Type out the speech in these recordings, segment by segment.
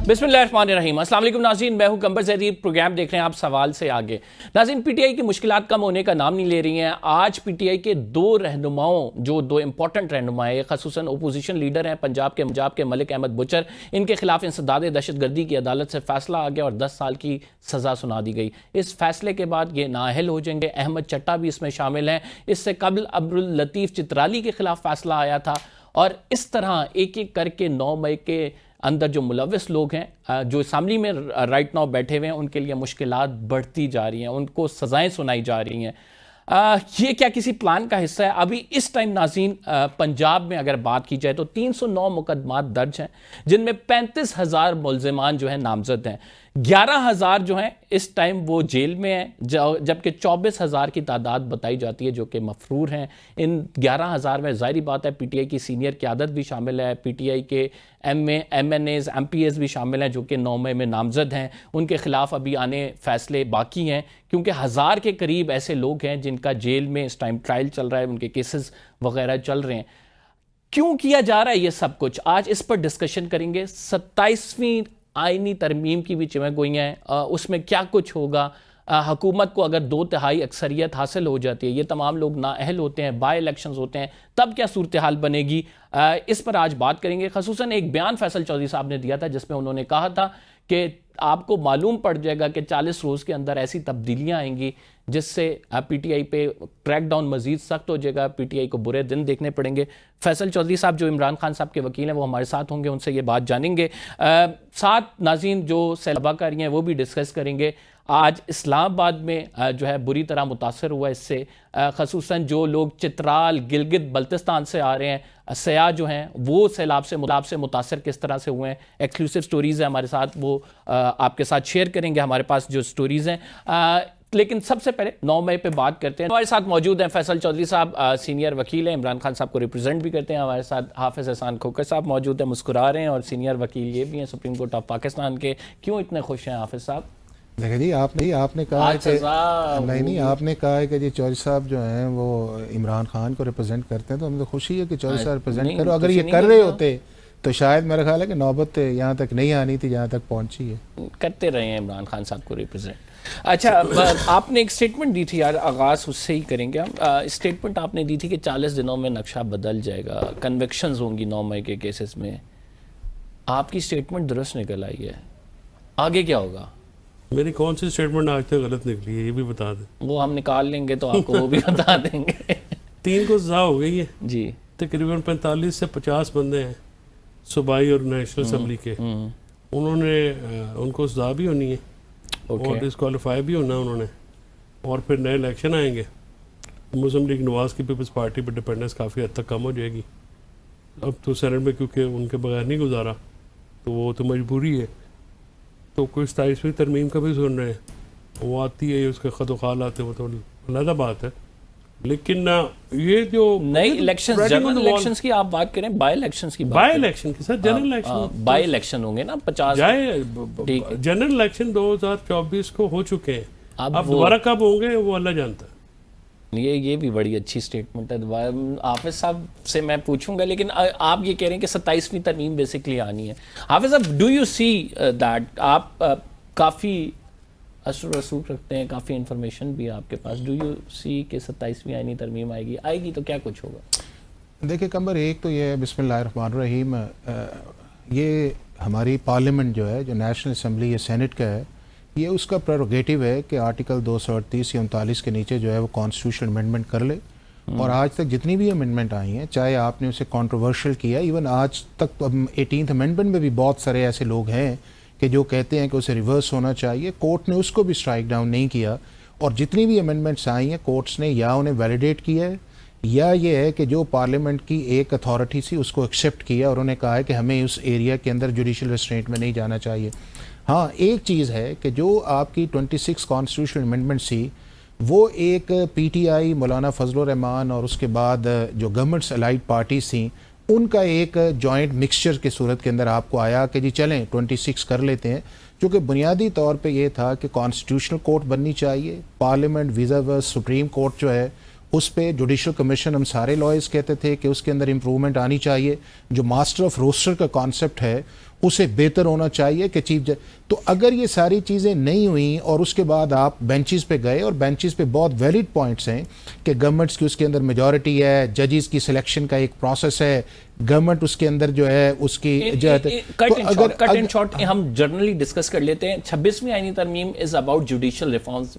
बिस्मिल्लाहिर्रहमानिर्रहीम। अस्सलाम वालेकुम नाज़रीन, मैं हूं कंबर ज़रीब। प्रोग्राम देख रहे हैं आप सवाल से आगे। नाज़रीन, पीटीआई की मुश्किलात कम होने का नाम नहीं ले रही हैं। आज पीटीआई के दो रहनुमाओं, जो दो इंपॉर्टेंट रहनुमा हैं, खसूसन अपोजिशन लीडर हैं पंजाब के मलिक अहमद बुचर, इनके खिलाफ इंसदाद दहशतगर्दी की अदालत से फैसला आ गया और 10 साल की सज़ा सुना दी गई। इस फैसले के बाद ये नाअहल हो जाएंगे। अहमद चट्टा भी इसमें शामिल हैं। इससे कबल अब्दुल लतीफ़ चित्राली के खिलाफ फैसला आया था और इस तरह एक एक करके 9 मई के अंदर जो मुलविस लोग हैं, जो असम्बली में राइट नाउ बैठे हुए हैं, उनके लिए मुश्किलात बढ़ती जा रही हैं, उनको सज़ाएं सुनाई जा रही हैं। ये क्या किसी प्लान का हिस्सा है? अभी इस टाइम नाज़रीन पंजाब में अगर बात की जाए तो 309 मुकदमात दर्ज हैं, जिनमें 35,000 मुल्ज़िमान जो हैं नामजद हैं। 11,000 जो हैं इस टाइम वो जेल में हैं, जबकि 24,000 की तादाद बताई जाती है जो कि मफरूर हैं। इन 11,000 में ज़ाहिर बात है पीटीआई की सीनियर क़यादत भी शामिल है, पीटीआई के MNAs MPs भी शामिल हैं जो कि 9 मई में नामजद हैं। उनके खिलाफ अभी आने फैसले बाकी हैं, क्योंकि 1000 के करीब ऐसे लोग हैं जिनका जेल में इस टाइम ट्रायल चल रहा है, उनके केसेस वगैरह चल रहे हैं। क्यों किया जा रहा है ये सब कुछ? आज इस पर डिस्कशन करेंगे। 27वीं आईनी तरमीम की भी चिमगोइयाँ हैं, उसमें क्या कुछ होगा? हुकूमत को अगर 2/3 अक्सरियत हासिल हो जाती है, ये तमाम लोग नाअहल होते हैं, बाई इलेक्शंस होते हैं, तब क्या सूरत हाल बनेगी? इस पर आज बात करेंगे। खसूसन एक बयान फैसल चौधरी साहब ने दिया था जिसमें उन्होंने कहा था कि आपको मालूम पड़ जाएगा कि 40 रोज़ के अंदर ऐसी तब्दीलियाँ आएंगी जिससे पीटीआई पे क्रैकडाउन मजीद सख्त हो जाएगा, पीटीआई को बुरे दिन देखने पड़ेंगे। फैसल चौधरी साहब जो इमरान खान साहब के वकील हैं वो हमारे साथ होंगे, उनसे ये बात जानेंगे। साथ नाज़रीन जो सैलबाकारी हैं वो भी डिस्कस करेंगे। आज इस्लामाबाद में जो है बुरी तरह मुतासर हुआ इससे, खसूसन जो लोग चित्राल गिलगित बल्तिस्तान से आ रहे हैं, सयाह जो हैं वो सैलाब से मुतासर किस तरह से हुए हैं। एक्सक्लूसिव स्टोरीज़ हैं हमारे साथ, वो आपके साथ शेयर करेंगे। हमारे पास जो स्टोरीज़ हैं, लेकिन सबसे पहले 9 मई पे बात करते हैं। हमारे साथ मौजूद हैं फैसल चौधरी साहब, सीनियर वकील हैं, इमरान खान साहब को रिप्रेजेंट भी करते हैं। हमारे साथ हाफिज़ एहसान खोकर साहब मौजूद हैं, मुस्कुरा रहे हैं, और सीनियर वकील ये भी हैं सुप्रीम कोर्ट ऑफ पाकिस्तान के। क्यों इतने खुश हैं हाफिज़ साहब? देखिए जी, आपने कहा है कि नहीं आपने कहा है कि जी चौधरी साहब जो हैं वो इमरान खान को रिप्रेजेंट करते हैं, तो हमें तो खुशी है कि चौधरी साहब रिप्रेजेंट करो। अगर ये कर रहे होते तो शायद मेरा ख्याल है कि नौबत यहाँ तक नहीं आनी थी जहाँ तक पहुँची है। करते रहे हैं इमरान खान साहब को रिप्रेजेंट। अच्छा, आपने एक स्टेटमेंट दी थी यार, आगाज़ उससे ही करेंगे हम। स्टेटमेंट आपने दी थी कि 40 दिनों में नक्शा बदल जाएगा, कन्विक्शंस होंगी 9 मई के केसेस में। आपकी स्टेटमेंट दुरुस्त निकल आई है, आगे क्या होगा? मेरी कौन सी स्टेटमेंट आज तक गलत निकली है ये भी बता दें। वो हम निकाल लेंगे तो आपको वो भी बता देंगे। 3 को सजा हो गई है जी। तकरीबन 45 से 50 बंदे हैं सूबाई और नेशनल असम्बली के, उन्होंने उनको सजा भी होनी है और डिस्क्वालीफाई भी होना उन्होंने, और फिर नए इलेक्शन आएंगे। मुस्लिम लीग नवाज की पीपल्स पार्टी पर डिपेंडेंस काफ़ी हद तक कम हो जाएगी। अब तो सेनेट में क्योंकि उनके बगैर नहीं गुजारा, तो वो तो मजबूरी है। तो कोई 27वीं तरमीम का भी सुन रहे हैं, वो आती है, उसके खतोखाल आते हैं, वो तो अलग बात है। लेकिन ये जो नई इलेक्शन, जनरल इलेक्शंस की आप बात करें, बाई इलेक्शंस की बात, बाई इलेक्शन के साथ जनरल इलेक्शन, बाई इलेक्शन होंगे ना 50। जनरल इलेक्शन 2024 को हो चुके हैं, अब दोबारा कब होंगे वो अल्लाह जानता है। ये भी बड़ी अच्छी स्टेटमेंट है। हाफिज साहब से मैं पूछूंगा, लेकिन आप ये कह रहे हैं कि 27वीं तरमीम बेसिकली आनी है। हाफिज साहब, डू यू सी दैट, आप काफ़ी असर रसूख रखते हैं, काफ़ी इंफॉर्मेशन भी है आपके पास, डू यू सी कि 27वीं आईनी तरमीम आएगी तो क्या कुछ होगा? देखिए कंबर, एक तो ये है, बिस्मिल्लाहिर्रहमानिर्रहीम, ये हमारी पार्लियामेंट जो है, जो नेशनल असम्बली या सेनेट का है, ये उसका प्रेरोगेटिव है कि आर्टिकल 238 या 39 के नीचे जो है वो कॉन्स्टिट्यूशनल अमेंडमेंट कर ले। और आज तक जितनी भी अमेंडमेंट आई हैं, चाहे आपने उसे कंट्रोवर्शियल किया, इवन आज तक तो 18th अमेंडमेंट में भी बहुत सारे ऐसे लोग हैं कि जो कहते हैं कि उसे रिवर्स होना चाहिए, कोर्ट ने उसको भी स्ट्राइक डाउन नहीं किया। और जितनी भी अमेंडमेंट्स आई हैं, कोर्ट्स ने या उन्हें वैलिडेट किया है, या ये है कि जो पार्लियामेंट की एक अथॉरिटी थी उसको एक्सेप्ट किया और उन्होंने कहा है कि हमें उस एरिया के अंदर जुडिशल रेस्ट्रेंट में नहीं जाना चाहिए। हाँ, एक चीज़ है कि जो आपकी 26 कॉन्स्टिट्यूशनल अमेंडमेंट थी, वो एक पीटीआई, मौलाना फजलुर रहमान और उसके बाद जो गवर्नमेंट्स अलाइड पार्टीज थी, उनका एक जॉइंट मिक्सचर की सूरत के अंदर आपको आया कि जी चलें 26 कर लेते हैं, क्योंकि बुनियादी तौर पे ये था कि कॉन्स्टिट्यूशनल कोर्ट बननी चाहिए, पार्लियामेंट वीज़ा वर्स सुप्रीम कोर्ट जो है उस पे जुडिशल कमीशन हम सारे लॉयर्स कहते थे कि उसके अंदर इम्प्रूवमेंट आनी चाहिए। जो मास्टर ऑफ रोस्टर का कॉन्सेप्ट है उसे बेहतर होना चाहिए कि चीफ जज। तो अगर ये सारी चीज़ें नहीं हुई और उसके बाद आप बेंचेस पे गए और बेंचेस पे बहुत वैलिड पॉइंट्स हैं कि गवर्नमेंट्स की उसके अंदर मेजॉरिटी है, जजेस की सिलेक्शन का एक प्रोसेस है, गवर्नमेंट उसके अंदर जो है उसकी कट एंड शॉर्ट हम जर्नली डिस्कस कर लेते हैं। 26वीं आईनी तरमीम इज अबाउट जुडिशियल रिफॉर्म्स।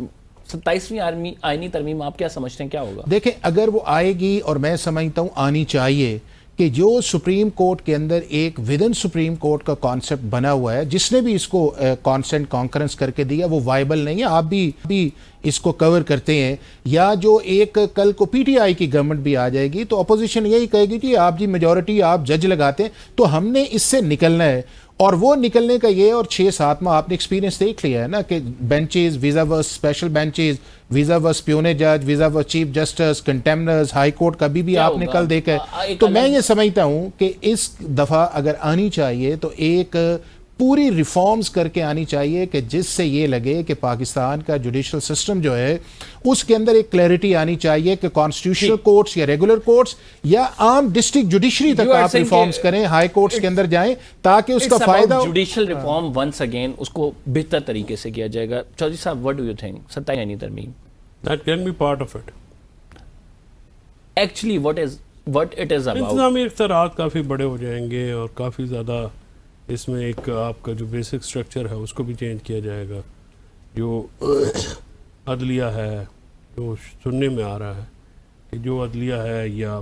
27वीं आईनी तरमीम आप क्या समझते हैं क्या होगा? देखें, अगर वो आएगी और मैं समझता हूँ आनी चाहिए कि जो सुप्रीम कोर्ट के अंदर एक विद इन सुप्रीम कोर्ट का कॉन्सेप्ट बना हुआ है, जिसने भी इसको कॉन्सेंट कॉन्करेंस करके दिया वो वाइबल नहीं है। आप भी इसको कवर करते हैं, या जो एक कल को पीटीआई की गवर्नमेंट भी आ जाएगी तो अपोजिशन यही कहेगी कि आप जी मेजॉरिटी आप जज लगाते हैं, तो हमने इससे निकलना है। और वो निकलने का ये, और 6-7 माह आपने एक्सपीरियंस देख लिया है ना कि benches vice versa special benches, vice versa puisne जज, vice versa chief justice, contemnors, high court कभी भी आपने कल देखा है। तो मैं ये समझता हूं कि इस दफा अगर आनी चाहिए तो एक पूरी रिफॉर्म्स करके आनी चाहिए कि जिससे ये लगे कि पाकिस्तान का जुडिशल सिस्टम जो है उसके अंदर एक क्लैरिटी आनी चाहिए कि कॉन्स्टिट्यूशनल कोर्ट्स या रेगुलर कोर्ट्स या आम डिस्ट्रिक्ट जुडिशरी तक आप रिफॉर्म्स करें, हाई कोर्ट्स के अंदर जाएं ताकि उसका फायदा। जुडिशल रिफॉर्म वंस अगेन उसको बेहतर तरीके से किया जाएगा। चौधरी साहब, व्हाट डू यू थिंक? 27वीं तरमीम that can be part of it. Actually what it is about? इंतजामी इख्तियारात काफ़ी बड़े हो जाएंगे और काफ़ी ज़्यादा इसमें एक आपका जो बेसिक स्ट्रक्चर है उसको भी चेंज किया जाएगा। जो अदलिया है, जो सुनने में आ रहा है कि जो अदलिया है या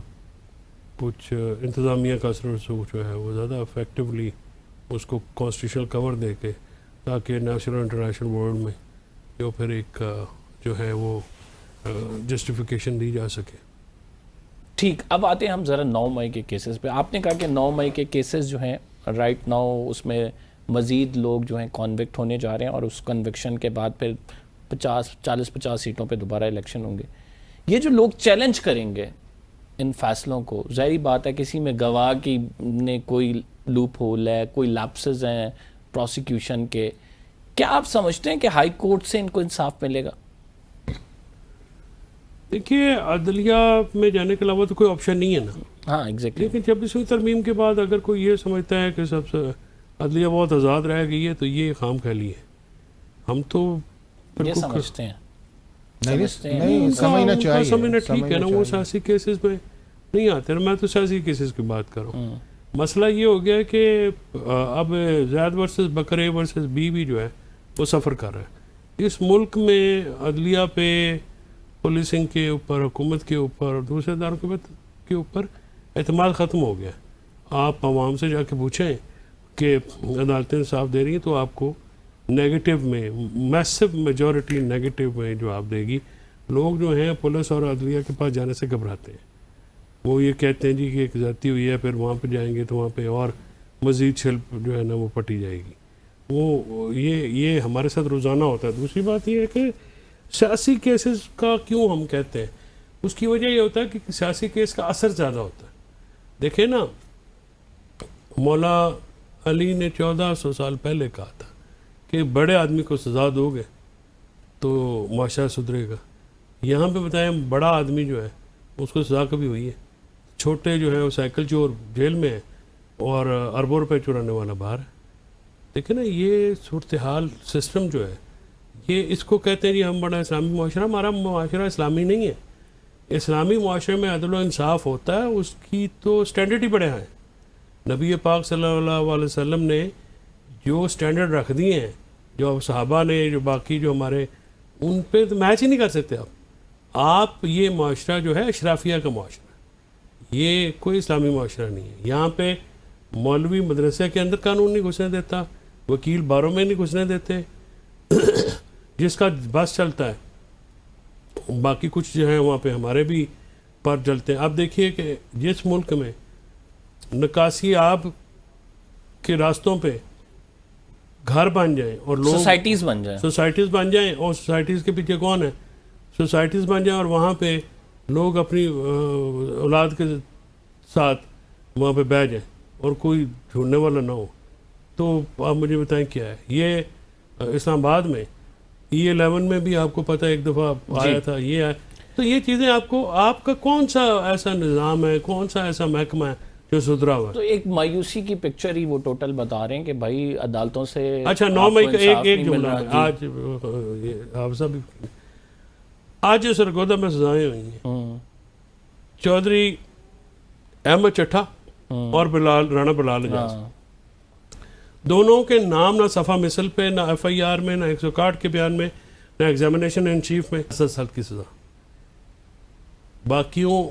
कुछ इंतज़ामिया का असर रसूख जो है वो ज़्यादा इफेक्टिवली उसको कॉन्स्टिट्यूशनल कवर दे के, ताकि नेशनल इंटरनेशनल वर्ल्ड में जो फिर एक जो है वो जस्टिफिकेशन दी जा सके। ठीक, अब आते हैं हम ज़रा 9 मई के केसेस पे। आपने कहा कि 9 मई के केसेस जो हैं राइट नाउ उसमें मज़ीद लोग जो हैं कॉन्विक्ट होने जा रहे हैं और उस कन्विक्शन के बाद फिर 40-50 सीटों पे दोबारा इलेक्शन होंगे। ये जो लोग चैलेंज करेंगे इन फैसलों को, ज़ाहिर बात है किसी में गवाह की ने कोई लूप होल है, कोई लैप्सेस हैं प्रोसिक्यूशन के। क्या आप समझते हैं कि हाई कोर्ट से इनको इंसाफ मिलेगा? देखिए, अदलिया में जाने के अलावा तो कोई ऑप्शन नहीं है ना। हाँ एग्जैक्टली। लेकिन 26वीं तरमीम के बाद अगर कोई ये समझता है कि सबसे अदलिया बहुत आज़ाद रह गई है तो ये खाम ख्याली है। हम तो ये समझते हैं नहीं समझना चाहिए, समझना ठीक है ना। वो सियासी केसेस में नहीं आते ना, मैं तो सियासी केसेस की बात कर रहा हूँ। मसला ये हो गया कि अब ज़ैद वर्सेस बकरे वर्सेस बीवी जो है वो सफ़र कर रहा है। इस मुल्क में अदलिया पे, पुलिसिंग के ऊपर, हुकूमत के ऊपर और दूसरे इदारों के ऊपर एतमाद ख़त्म हो गया। आप आवाम से जाके पूछें कि अदालतें इंसाफ दे रही हैं तो आपको नेगेटिव में, मैसिव मेजॉरिटी नेगेटिव में जवाब देगी। लोग जो हैं पुलिस और अदलिया के पास जाने से घबराते हैं। वो ये कहते हैं जी कि एक ज़्यादती हुई है, फिर वहाँ पे जाएंगे तो वहाँ पे और मज़ीद शिल्प जो है ना वो पटी जाएगी। वो ये हमारे साथ रोज़ाना होता है। दूसरी बात ये है कि सियासी केसेस का क्यों हम कहते हैं, उसकी वजह ये होता है कि सियासी केस का असर ज़्यादा होता है। देखें ना, मौला अली ने 1400 साल पहले कहा था कि बड़े आदमी को सज़ा दोगे तो माशरा सुधरेगा। यहाँ पे बताएं बड़ा आदमी जो है उसको सज़ा कभी हुई है? छोटे जो है वो साइकिल चोर जेल में है और अरबों रुपए चुराने वाला बाहर है। देखें ना, ये सूरत हाल सिस्टम जो है ये इसको कहते हैं जी हम बड़ा इस्लामी मुआशरा। हमारा मुआशरा इस्लामी नहीं है। इस्लामी मुआशरे में अदल व इंसाफ होता है, उसकी तो स्टैंडर्ड ही बड़े हैं। नबी पाक सल्लल्लाहु अलैहि वसल्लम ने जो स्टैंडर्ड रख दिए हैं, जो सहाबा ने, जो बाकी जो हमारे, उन पे तो मैच ही नहीं कर सकते आप। ये मुआशरा जो है अशराफिया का मुआशरा, ये कोई इस्लामी मुआशरा नहीं है। यहाँ पे मौलवी मदरसे के अंदर कानून नहीं घुसने देता, वकील बारों में नहीं घुसने देते, जिसका बस चलता है। बाकी कुछ जो है वहाँ पे हमारे भी पर चलते हैं। आप देखिए कि जिस मुल्क में निकासी आब के रास्तों पे घर बन जाएं और लोग सोसाइटीज़ बन जाएं और सोसाइटीज़ के पीछे कौन है? सोसाइटीज़ बन जाएं और वहाँ पे लोग अपनी औलाद के साथ वहाँ पे बैठ जाएं और कोई ढूंढने वाला ना हो, तो आप मुझे बताएं क्या है ये? इस्लामाबाद में E11 में भी आपको पता है एक दफ़ा आया था, ये तो ये चीज़ें आपको, आपका कौन सा ऐसा निज़ाम है, कौन सा ऐसा महकमा है जो सुधरा हुआ है? तो एक मायूसी की पिक्चर ही वो टोटल बता रहे हैं कि भाई अदालतों से अच्छा 9 मई का एक जुमला है आज, हाफिज़ा भी आज जो सरगोदा में सजाएं हुई हैं, चौधरी अहमद चट्ठा और बिलाल राणा बिलाल एजाज, दोनों के नाम ना सफ़ा मिसल पे, ना FIR में, ना 161 के बयान में, ना एग्जामिनेशन इन चीफ में 10 साल की सज़ा। बाकियों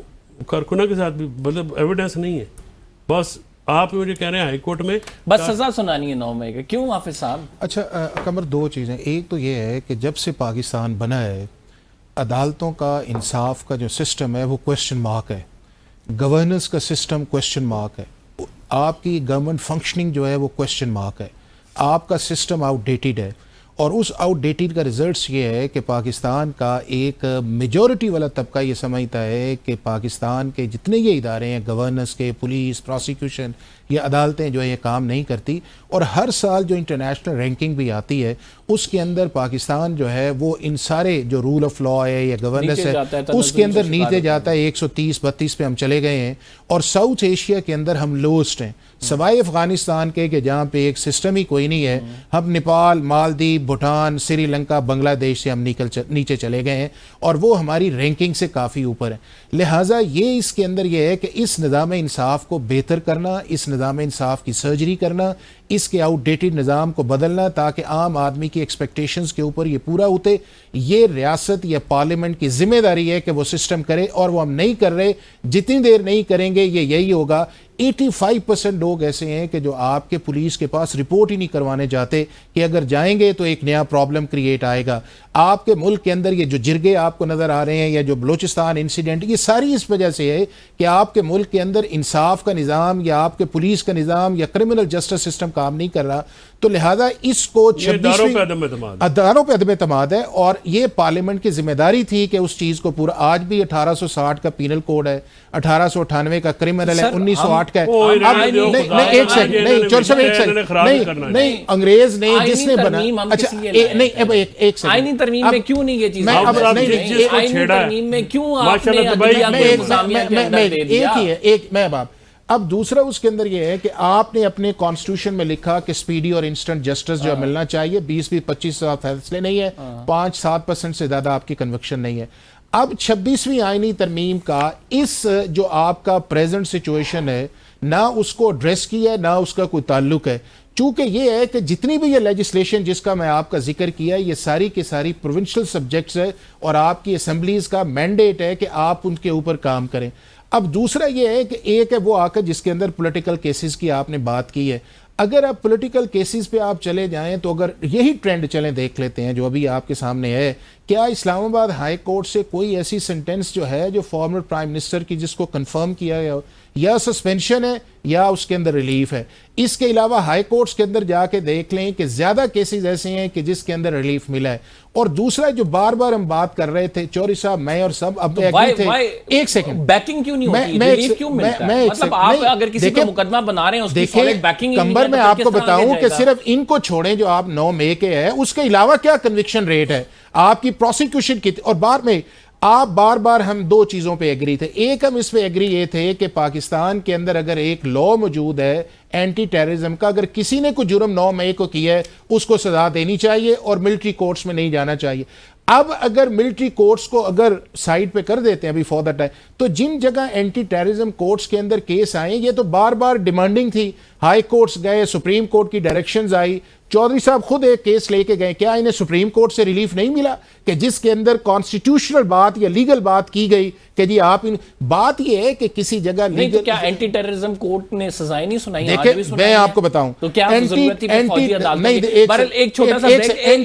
कारकुना के साथ भी मतलब एविडेंस नहीं है, बस आप मुझे कह रहे हैं हाई कोर्ट में बस सजा सुनानी है 9 मई का। क्यों हाफिज साहब? अच्छा कमर, दो चीज़ें। एक तो ये है कि जब से पाकिस्तान बना है, अदालतों का इंसाफ का जो सिस्टम है वो क्वेश्चन मार्क है, गवर्नेंस का सिस्टम क्वेश्चन मार्क है, आपकी गवर्नमेंट फंक्शनिंग जो है वो क्वेश्चन मार्क है, आपका सिस्टम आउटडेटेड है। और उस आउटडेटेड का रिजल्ट्स ये है कि पाकिस्तान का एक मेजॉरिटी वाला तबका ये समझता है कि पाकिस्तान के जितने ये इदारे हैं, गवर्नेंस के, पुलिस, प्रोसिक्यूशन, ये अदालतें जो है ये काम नहीं करती। और हर साल जो इंटरनेशनल रैंकिंग भी आती है उसके अंदर पाकिस्तान जो है वो इन सारे जो रूल ऑफ लॉ है या गवर्नेंस है उसके अंदर नीचे जाता है। 130-32 पे हम चले गए हैं और साउथ एशिया के अंदर हम लोएस्ट हैं, सवाए अफगानिस्तान के कि जहाँ पे एक सिस्टम ही कोई नहीं है। हम नेपाल, मालदीव, भूटान, श्रीलंका, बांग्लादेश से हम नीचे चले गए हैं और वो हमारी रैंकिंग से काफ़ी ऊपर है। लिहाजा ये इसके अंदर ये है कि इस निज़ाम इंसाफ को बेहतर करना, इस निज़ाम इंसाफ की सर्जरी करना, इसके आउटडेटेड निज़ाम को बदलना ताकि आम आदमी की एक्सपेक्टेशंस के ऊपर ये पूरा उतरे। ये रियासत या पार्लियामेंट की जिम्मेदारी है कि वो सिस्टम करे और वो हम नहीं कर रहे। जितनी देर नहीं करेंगे ये यही होगा। 85% लोग ऐसे हैं कि जो आपके पुलिस के पास रिपोर्ट ही नहीं करवाने जाते कि अगर जाएंगे तो एक नया प्रॉब्लम क्रिएट आएगा। आपके मुल्क के अंदर ये जो जिरगे आपको नज़र आ रहे हैं या जो बलूचिस्तान इंसिडेंट, ये सारी इस वजह से है कि आपके मुल्क के अंदर इंसाफ का निज़ाम या आपके पुलिस का निज़ाम या क्रिमिनल जस्टिस सिस्टम काम नहीं कर रहा। तो लिहाजा इसको अदारों पर अदम एतमाद है और ये पार्लियामेंट की जिम्मेदारी थी कि उस चीज़ को पूरा। आज भी 1860 का पीनल कोड है, 1898 का क्रिमिनल है, 1908 का है। एक सेकंड, नहीं चोर साहब, एक सेकंड, नहीं अंग्रेज ने जिसने बना, अच्छा नहीं एक सेकंड, आईनी तरमीम में क्यों नहीं ये चीज? आईनी तरमीम में क्यों आपने एक ही है, एक मैं बाप। अब दूसरा उसके अंदर यह है कि आपने अपने कॉन्स्टिट्यूशन में लिखा कि स्पीडी और इंस्टेंट जस्टिस जो मिलना चाहिए, 20-25 फैसले नहीं है, 5-7% से ज्यादा आपकी कन्विक्शन नहीं है। अब 26वीं आईनी तरमीम का इस जो आपका प्रेजेंट सिचुएशन है ना उसको एड्रेस किया है ना उसका कोई ताल्लुक है। चूंकि ये है कि जितनी भी ये लेजिस्लेशन जिसका मैं आपका जिक्र किया ये सारी की सारी प्रोविंशियल सब्जेक्ट्स है और आपकी असेंबलीज का मैंडेट है कि आप उनके ऊपर काम करें। अब दूसरा ये है कि एक है वो आकर जिसके अंदर पॉलिटिकल केसेस की आपने बात की है। अगर आप पॉलिटिकल केसेस पे आप चले जाएं तो अगर यही ट्रेंड चलें, देख लेते हैं जो अभी आपके सामने है, क्या इस्लामाबाद हाई कोर्ट से कोई ऐसी सेंटेंस जो है जो फॉर्मर प्राइम मिनिस्टर की जिसको कंफर्म किया गया या सस्पेंशन है या उसके अंदर रिलीफ है? इसके अलावा हाई कोर्ट्स के अंदर जाके देख लें कि ज्यादा केसेस ऐसे हैं कि जिसके अंदर रिलीफ मिला है। और दूसरा जो बार बार हम बात कर रहे थे, चौधरी साहब, मैं और सब अब थे। एक सेकंड, बैकिंग क्यों नहीं होती? रिलीफ क्यों मिलता है? मतलब आप अगर किसी को मुकदमा बना रहे हैं उसकी सॉलिड बैकिंग कंबर में आपको बताऊं कि सिर्फ इनको छोड़ें जो आप 9 मई के हैं, उसके अलावा क्या कन्विक्शन रेट है आपकी प्रोसिक्यूशन की? और बार में आप बार हम दो चीजों पे एग्री थे। एक हम इस पे एग्री ये थे कि पाकिस्तान के अंदर अगर एक लॉ मौजूद है एंटी टेररिज्म का, अगर किसी ने कोई जुर्म 9 मई को किया है उसको सजा देनी चाहिए और मिलिट्री कोर्ट्स में नहीं जाना चाहिए। अब अगर मिलिट्री कोर्ट्स को अगर साइड पे कर देते हैं अभी फॉर दैट टाइम, तो जिन जगह एंटी टेररिज्म कोर्ट्स के अंदर केस आए, ये तो बार डिमांडिंग थी, हाई कोर्ट्स गए, सुप्रीम कोर्ट की डायरेक्शंस आई, चौधरी साहब खुद एक केस लेके गए, क्या इन्हें सुप्रीम कोर्ट से रिलीफ नहीं मिला कि जिसके अंदर कॉन्स्टिट्यूशनल बात या लीगल बात की गई कि जी आप इन बात ये है कि किसी जगह नहीं, तो क्या एंटी टेररिज्म कोर्ट ने सजाएं नहीं सुनाई? देखिए मैं आपको बताऊं तो क्या जरूरत है फौजी अदालत की?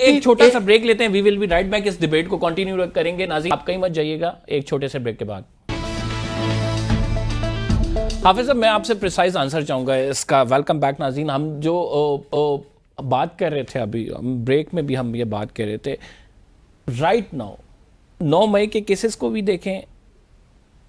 एक छोटा सा ब्रेक लेते हैं। We will be right back. इस डिबेट को कंटिन्यू करेंगे। नाज़रीन आप कहीं मत जाइएगा, एक छोटे से ब्रेक के बाद। हाफिज साहब, मैं आपसे प्रिसाइज आंसर चाहूंगा इसका। वेलकम बैक नाज़रीन। हम जो बात कर रहे थे अभी ब्रेक में भी हम ये बात कर रहे थे, राइट नाउ 9 मई के केसेस को भी देखें।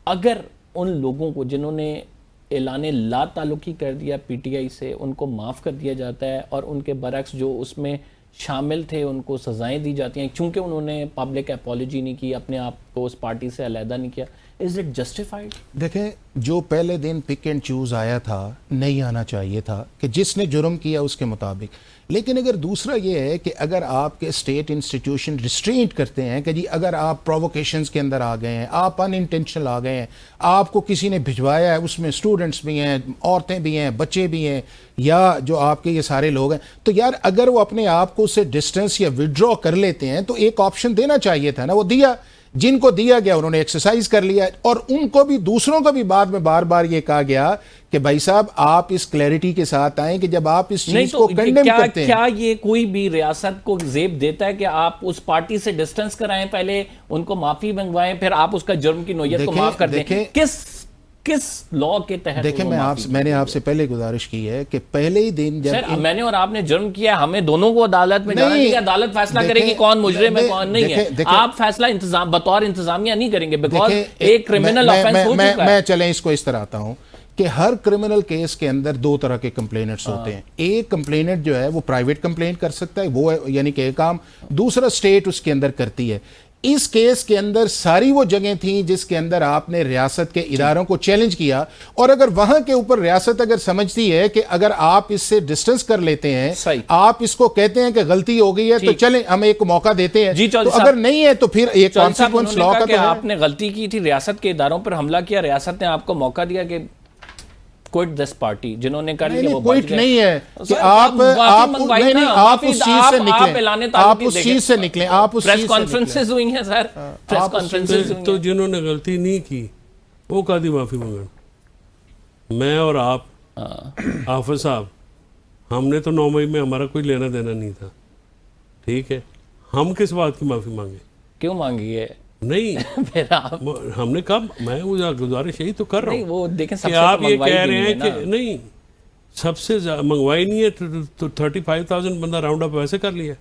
अगर उन लोगों को जिन्होंने ऐलाने ला ताल्लुकी कर दिया पीटीआई से, उनको माफ़ कर दिया जाता है और उनके बरक्स जो उसमें शामिल थे उनको सजाएं दी जाती हैं, चूंकि उन्होंने पब्लिक अपॉलॉजी नहीं की, अपने आप को उस पार्टी से अलहदा नहीं किया, इज इट जस्टिफाइड? देखें, जो पहले दिन पिक एंड चूज आया था, नहीं आना चाहिए था कि जिसने जुर्म किया उसके मुताबिक। लेकिन अगर दूसरा ये है कि अगर आपके स्टेट इंस्टीट्यूशन रिस्ट्रेंट करते हैं कि जी अगर आप प्रोवोकेशंस के अंदर आ गए हैं, आप अनइंटेंशनल आ गए हैं, आपको किसी ने भिजवाया है, उसमें स्टूडेंट्स भी हैं, औरतें भी हैं, बच्चे भी हैं, या जो आपके ये सारे लोग हैं, तो यार अगर वो अपने आप को उससे डिस्टेंस या विड्रॉ कर लेते हैं तो एक ऑप्शन देना चाहिए था ना, वो दिया। जिनको दिया गया उन्होंने एक्सरसाइज कर लिया, और उनको भी, दूसरों को भी बाद में बार बार ये कहा गया कि भाई साहब आप इस क्लैरिटी के साथ आएं कि जब आप इस चीज को कंडेम करते हैं। क्या ये कोई भी रियासत को जेब देता है कि आप उस पार्टी से डिस्टेंस कराएं, पहले उनको माफी मंगवाएं, फिर आप उसका जुर्म की नोयत को माफ कर दें? किस लॉ के तहत? देखें, मैंने आपसे पहले गुजारिश की है कि पहले ही दिन जब सर मैंने और आपने जुर्म किया, हमें दोनों को अदालत में जाना चाहिए। अदालत फैसला करेगी कौन मुजरिम है कौन नहीं है। आप फैसला बतौर इंतजामिया नहीं करेंगे, बिकॉज एक क्रिमिनल ऑफेंस हो चुका है। मैं चलें इसको इस तरह आता हूं कि हर क्रिमिनल केस के अंदर दो तरह के कंप्लेनेंट्स होते हैं। एक कंप्लेनेंट जो है वो प्राइवेट कंप्लेंट कर सकता है, वो यानी कि काम, दूसरा स्टेट उसके अंदर करती है। इस केस के अंदर सारी वो जगह थी जिसके अंदर आपने रियासत के इदारों को चैलेंज किया, और अगर वहां के ऊपर रियासत अगर समझती है कि अगर आप इससे डिस्टेंस कर लेते हैं, आप इसको कहते हैं कि गलती हो गई है तो चलें हम एक मौका देते हैं, तो अगर नहीं है तो फिर एक कॉन्सिक्वेंस लॉ का तो आपने गलती की थी, रियासत के इदारों पर हमला किया, रियासत ने आपको मौका दिया कि क्विट दिस पार्टी, जिन्होंने कर लिया वो क्विट नहीं है कि आप उस चीज से निकलें, आप उस चीज से निकलें, आप उस प्रेस कॉन्फ्रेंसेस हुई हैं सर, प्रेस कॉन्फ्रेंसेस तो जिन्होंने गलती नहीं की वो कादी माफी मांगन, मैं और आप हाफिज साहब, हमने तो 9 मई में हमारा कोई लेना देना नहीं था, ठीक है, हम किस बात की माफी मांगे? क्यों मांगी है? नहीं फिर आप हमने कब, मैं गुजारिश यही तो कर रहा हूँ, वो देखें कि आप ये कह रहे हैं कि नहीं सबसे मंगवाई नहीं है तो 35,000 बंदा राउंड अप वैसे कर लिया।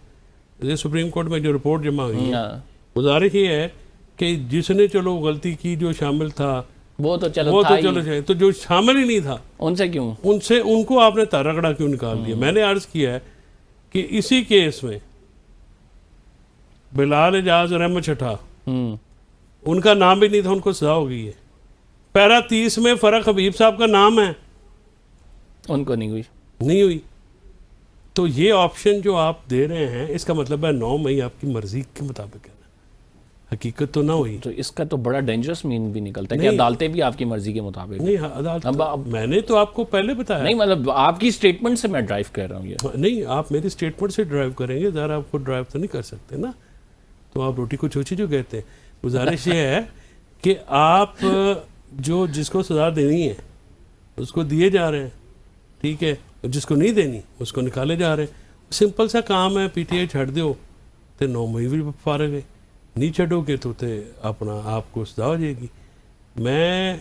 ये सुप्रीम कोर्ट में जो रिपोर्ट जमा हुई है, गुजारिश ये है कि जिसने चलो गलती की, जो शामिल था वो तो चलो तो जो शामिल ही नहीं था उनसे क्यों, उनको आपने रगड़ा क्यों निकाल दिया? मैंने अर्ज किया है कि इसी केस में बिलाल एजाज और अहमद छठा, उनका नाम भी नहीं था, उनको सजा हो गई है। पैरा 30 में फरक हबीब साहब का नाम है, उनको नहीं हुई। तो ये ऑप्शन जो आप दे रहे हैं, इसका मतलब है 9 मई आपकी मर्जी के मुताबिक है ना, हकीकत तो ना हुई। तो इसका तो बड़ा डेंजरस मीन भी निकलता है कि अदालतें भी आपकी मर्जी के मुताबिक नहीं। अदालत मैंने तो आपको पहले बताया नहीं, मतलब आपकी स्टेटमेंट से मैं ड्राइव कर रहा हूँ ये नहीं, आप मेरी स्टेटमेंट से ड्राइव करेंगे, ज़रा आपको ड्राइव तो नहीं कर सकते ना, तो आप रोटी को छोची जो कहते हैं। गुजारिश ये है कि आप जो जिसको सजा देनी है उसको दिए जा रहे हैं, ठीक है, जिसको नहीं देनी उसको निकाले जा रहे हैं। सिंपल सा काम है, पीटीआई छड़ दो तो 9 मई भी फारग है, नहीं छड़ोगे तो अपना आपको सजा हो जाएगी। मैं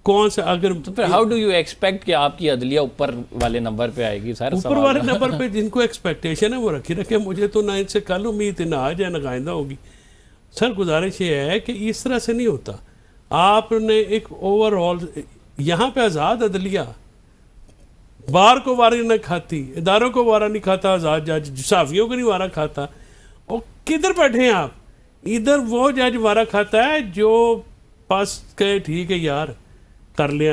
कौन सा अगर तो फिर हाउ डू यू एक्सपेक्ट कि आपकी अदलिया ऊपर वाले नंबर पे आएगी? सर ऊपर वाले नंबर पे जिनको एक्सपेक्टेशन है वो रखे, मुझे तो ना इनसे कल उम्मीद ना आ जाए ना आइंदा होगी। सर गुजारिश ये है कि इस तरह से नहीं होता। आपने एक ओवरऑल यहाँ पे आज़ाद अदलिया, बार को वारा नहीं खाती, इदारों को वारा नहीं खाता, आज़ाद जज साफियों को नहीं वारा खाता, और किधर बैठे हैं आप? इधर वो जज वारा खाता है जो पास कहे ठीक है यार कर लिया,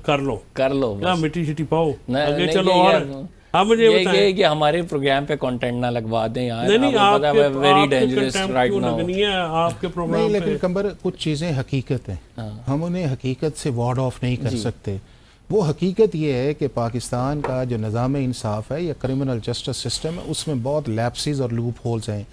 कर लो क्या मिट्टी शिट्टी पाओ आगे चलो। और आप मुझे बताएं कि हमारे प्रोग्राम पे कंटेंट ना लगवा दें यार, नहीं आपके वेरी डेंजरस राइट नाउ नहीं है आपके प्रोग्राम पे। लेकिन कंबर कुछ चीज़ें हकीकत हैं, हम उन्हें हकीकत से वार्ड ऑफ नहीं कर सकते। वो हकीकत ये है कि पाकिस्तान का जो निज़ाम इंसाफ है या क्रिमिनल जस्टिस सिस्टम है, उसमें बहुत लैप्सेस और लूप होल्स हैं।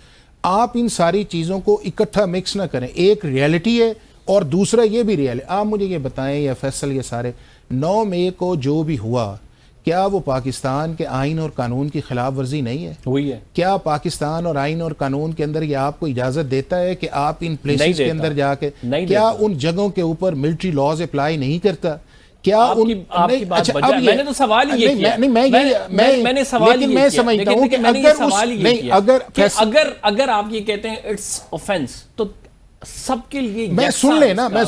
आप इन सारी चीज़ों को इकट्ठा मिक्स ना करें। एक रियलिटी है और दूसरा ये भी रियल है। आप मुझे ये बताएं या फैसल, ये सारे 9 मई को जो भी हुआ, क्या वो पाकिस्तान के आइन और कानून की खिलाफ वर्जी नहीं है? हुई है। क्या पाकिस्तान और आइन और कानून के अंदर ये आपको इजाजत देता है कि आप इन प्लेसेस के अंदर जाके, क्या उन जगहों के ऊपर मिलिट्री लॉज अप्लाई नहीं करता? क्या आपकी बात अच्छा, अब मैंने तो सवाल ये किया, मैंने सवाल मैं समझता हूं कि अगर आप ये कहते हैं इट्स ऑफेंस, तो सबके लिए मैं सुन लेना, मैं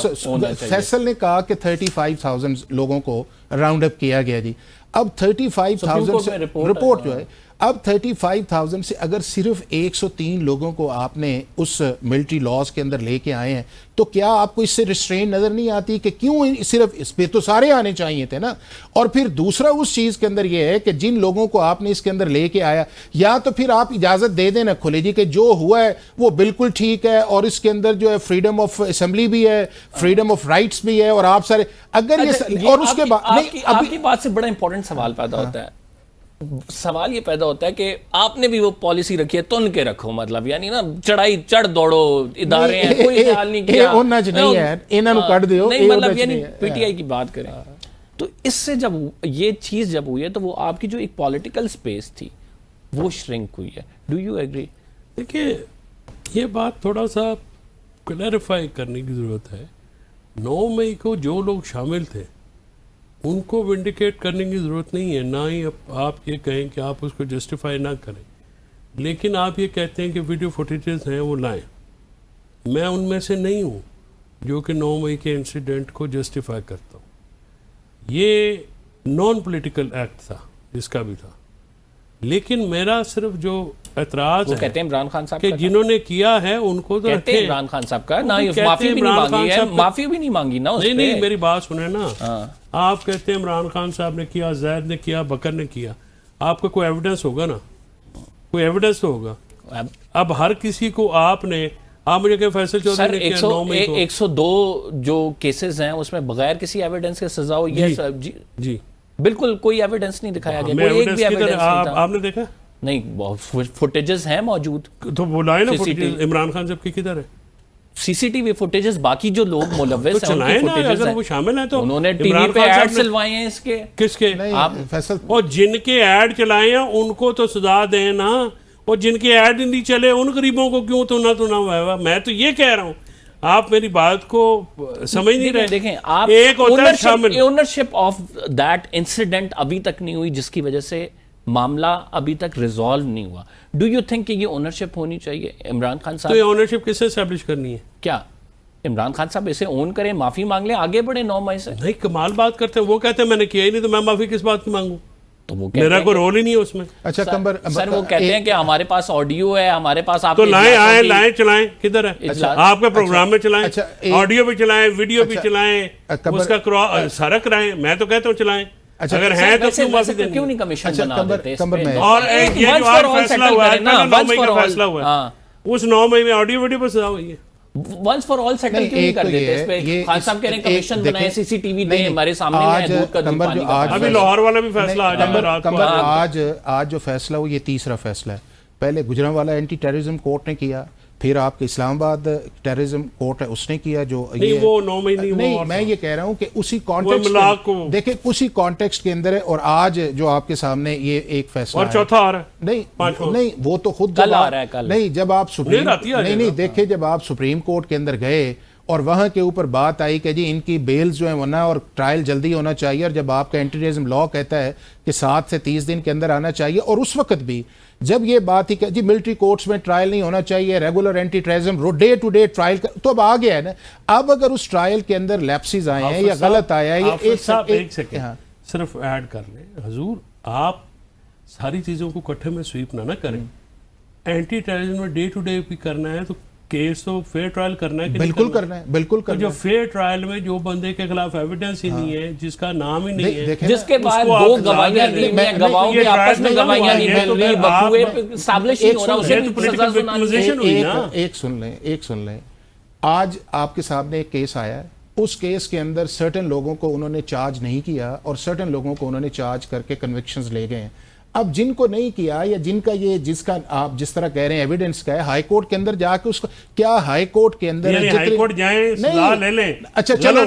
फैसल ने कहा कि 35,000 लोगों को राउंड अप किया गया जी। अब 35,000 रिपोर्ट जो है, अब 35,000 से अगर सिर्फ 103 लोगों को आपने उस मिलिट्री लॉज के अंदर लेके आए हैं, तो क्या आपको इससे रिस्ट्रेन नजर नहीं आती कि क्यों सिर्फ इस पे तो सारे आने चाहिए थे ना? और फिर दूसरा उस चीज के अंदर यह है कि जिन लोगों को आपने इसके अंदर लेके आया, या तो फिर आप इजाजत दे देना खुले जी कि जो हुआ है वो बिल्कुल ठीक है, और इसके अंदर जो है फ्रीडम ऑफ असेंबली भी है, फ्रीडम ऑफ राइट्स भी है, और आप सारे अगर ये और उसके बाद आपकी बात से बड़ा इंपॉर्टेंट सवाल पैदा होता है। सवाल ये पैदा होता है कि आपने भी वो पॉलिसी रखी है, तुन के रखो, मतलब यानी ना चढ़ दौड़ो इदारे हैं, कोई ख्याल नहीं किया नहीं है, इन्होंने कर दियो नहीं, मतलब यानी पीटीआई की बात करें तो इससे जब ये चीज जब हुई है तो वो आपकी जो एक पॉलिटिकल स्पेस थी वो श्रिंक हुई है। Do you agree? देखिए, ये बात थोड़ा सा क्लैरिफाई करने की ज़रूरत है। 9 मई को जो लोग शामिल थे उनको विंडिकेट करने की ज़रूरत नहीं है, ना ही आप ये कहें कि आप उसको जस्टिफाई ना करें, लेकिन आप ये कहते हैं कि वीडियो फुटेजेस हैं वो लाएं। मैं उनमें से नहीं हूँ जो कि 9 मई के इंसिडेंट को जस्टिफाई करता हूँ। ये नॉन पॉलिटिकल एक्ट था जिसका भी था, लेकिन मेरा सिर्फ जो एतराज वो है कहते हैं इमरान खान साहब कि जिन्होंने किया है उनको तो कहते हैं इमरान खान साहब का ना माफी भी नहीं मांगी है, माफी भी नहीं मांगी ना उस पे। नहीं, मेरी बात सुने ना। आप कहते हैं इमरान खान साहब ने किया, जैद ने किया, बकर ने किया, आपका कोई एविडेंस होगा ना? कोई एविडेंस तो होगा। अब हर किसी को आपने आप मुझे फैसल चौधरी ने किया 9 मई को 102 जो केसेस हैं उसमें बगैर किसी एविडेंस के सजा हुई है। जी बिल्कुल कोई एविडेंस नहीं दिखाया गया, कोई एक भी एविडेंस नहीं था। आपने देखा? नहीं, बहुत फुटेजेस हैं मौजूद, तो बुलाए ना फुटेजेस। इमरान खान साहब की किधर है सीसीटीवी फुटेजेस? बाकी जो लोग मुलव्वस हैं उनके फुटेजेस हैं, वो शामिल है। तो उन्होंने टीवी पे ऐड चलवाए हैं इसके। किसके? आप फैसल और जिनके ऐड चलाए हैं उनको तो सजा दें ना, और जिनके ऐड नहीं चले उन गरीबों को क्यों तो ना हुआ? मैं तो ये कह रहा हूँ, आप मेरी बात को समझ नहीं रहे। देखें, आप एक ओनरशिप ऑफ दैट इंसिडेंट अभी तक नहीं हुई, जिसकी वजह से मामला अभी तक रिजॉल्व नहीं हुआ। डू यू थिंक कि ये ओनरशिप होनी चाहिए इमरान खान साहब? तो ये ओनरशिप किससे एस्टैब्लिश करनी है? क्या इमरान खान साहब इसे ओन करें, माफी मांग लें, आगे बढ़े 9 मई से? नहीं, कमाल बात करते हैं। वो कहते हैं मैंने किया ही नहीं, तो मैं माफी किस बात की मांगू? तो वो मेरा कोई रोल ही नहीं है उसमें। अच्छा सर वो कहते हैं कि हमारे पास ऑडियो है, हमारे पास आप तो लाएं चलाएं, किधर है? आपके प्रोग्राम में चलाएं, ऑडियो भी चलाएं, वीडियो भी चलाएं, उसका सारा कराएं। मैं तो कहता हूँ चलाएं। अगर है तो क्यों नहीं कमीशन बना देते? और ये जो आज फैसला हुआ है ना, 9 मई का फैसला हुआ है, उस 9 मई में ऑडियो वीडियो पर सजा हुई है। वंस फॉर ऑल सेटल क्यों नहीं कर देते इस पे? खान साहब कह रहे हैं कमीशन बनाए, सीसीटीवी दें, हमारे सामने में दूध का दूध पानी का। अभी लाहौर वाला भी फैसला आ जाएगा रात को। आज जो फैसला हुआ ये तीसरा फैसला है। पहले गुजरांवाला एंटी टेररिज्म कोर्ट ने किया, फिर आपके इस्लामाबाद टेररिज्म कोर्ट है उसने किया। जो नहीं, वो 9 मई नहीं, मैं ये कह रहा हूँ कि उसी कॉन्टेक्स्ट देखिए, उसी कॉन्टेक्स्ट के अंदर है। और आज जो आपके सामने ये एक फैसला और चौथा आ रहा है। नहीं वो तो खुद कल आ रहा है। कल नहीं, जब आप सुप्रीम नहीं देखिए, जब आप सुप्रीम कोर्ट के अंदर गए और वहां के ऊपर बात आई कि जी इनकी बेल्स जो है वो ना, और ट्रायल जल्दी होना चाहिए, और जब आपका एंटी टेररिज्म लॉ कहता है कि 7 से 30 दिन के अंदर आना चाहिए, और उस वक्त भी जब ये बात ही कि जी मिलिट्री कोर्ट्स में ट्रायल नहीं होना चाहिए, regular anti terrorism day to day trial, तो अब आ गया है ना। अब अगर उस ट्रायल के अंदर लैप्सेस आए हैं या गलत आया है, एक सेकंड सिर्फ ऐड कर लें हुजूर, आप सारी चीजों को इकट्ठे में स्वीप ना करें। एंटी टेररिज्म में डे टू डे भी करना है तो केस तो फेयर ट्रायल करना है कि बिल्कुल करना है, बिल्कुल करना है। जो फेयर ट्रायल में जो बंदे के खिलाफ एविडेंस ही नहीं है, जिसका नाम ही नहीं है, जिसके बाद 2 गवाहियां दी हैं, गवाहों के आपस में गवाहियां नहीं मिल रही, बकुए एस्टैब्लिश नहीं हो रहा, उसे सजा सुनानी। एक सुन लें, आज आपके सामने एक केस आया है, उस केस के अंदर सर्टेन लोगों को उन्होंने चार्ज नहीं किया और सर्टेन लोगों को उन्होंने चार्ज करके कन्विक्शंस ले गए हैं। अब जिनको नहीं किया या जिनका ये जिसका आप जिस तरह कह रहे हैं एविडेंस का है, हाई कोर्ट के अंदर जाके उसको क्या हाई कोर्ट के अंदर हाई कोर्ट जाएं, सजा ले लें। अच्छा चलो